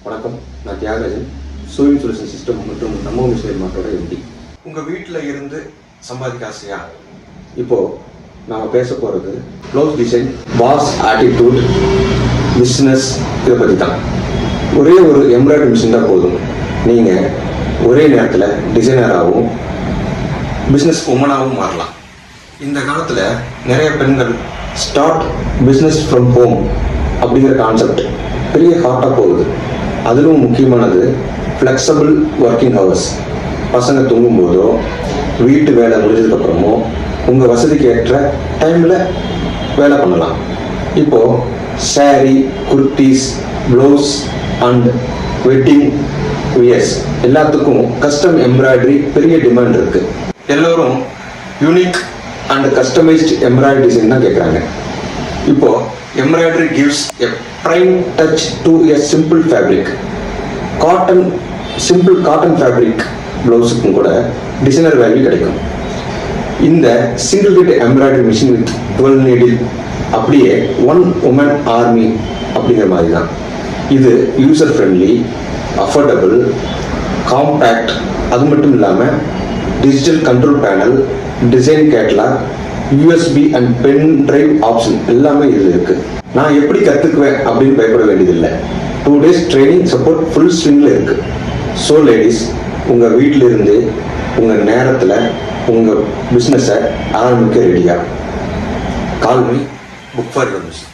வணக்கம், நான் Thiagarajan, சூயின் solution system மற்றும் நம்ம மிஷினரி மார்ட்டோட எம்டி. உங்கள் வீட்டில் இருந்து சம்பாதிக்க ஆசையா? இப்போது நாம் பேச போகிறது close design, boss attitude, business, இதை பற்றி தான். ஒரே ஒரு எம்ப்ராய்டரி மிஷின் தான் போதும், நீங்கள் ஒரே நேரத்தில் டிசைனராகவும் பிஸ்னஸ் உமனாகவும் மாறலாம். இந்த காலத்தில் நிறைய பெண்கள் ஸ்டார்ட் பிஸ்னஸ் ஃப்ரம் ஹோம் அப்படிங்கிற கான்செப்ட் பெரிய ஹாட்டாக போகுது. அதிலும் முக்கியமானது ஃப்ளெக்சிபிள் ஒர்க்கிங் ஹவர்ஸ். பசங்க தூங்கும்போதோ வீட்டு வேலை முடிஞ்சதுக்கப்புறமோ உங்கள் வசதிக்கு ஏற்ற டைமில் வேலை பண்ணலாம். இப்போது sari, kurtis, blouse and wedding wears எல்லாத்துக்கும் கஸ்டம் எம்ப்ராய்டரி பெரிய டிமாண்ட் இருக்குது. எல்லோரும் unique and customised embroidery design தான் கேட்குறாங்க. இப்போது embroidery gives a prime touch to a simple fabric. Simple cotton fabric ப்ளவுஸுக்கும் கூட டிசைனர் வேல்யூ கிடைக்கும். இந்த single head embroidery machine with 12 needle அப்படியே ஒன் உமன் ஆர்மி அப்படிங்கிற மாதிரி தான். இது யூசர் ஃப்ரெண்ட்லி, அஃபோர்டபுள், காம்பேக்ட். அது மட்டும் இல்லாமல் digital control panel, design catalog, USB and pen drive option எல்லாமே இதில் இருக்குது. நான் எப்படி கற்றுக்குவேன் அப்படின்னு பயப்பட வேண்டியதில்லை. 2 days ட்ரைனிங் சப்போர்ட் ஃபுல் ஸ்விங்கில் இருக்குது. ஸோ லேடிஸ், உங்கள் வீட்டிலிருந்து உங்கள் நேரத்தில் உங்கள் பிஸ்னஸை ஆரம்பிக்க ரெடியாக call me, book for your business.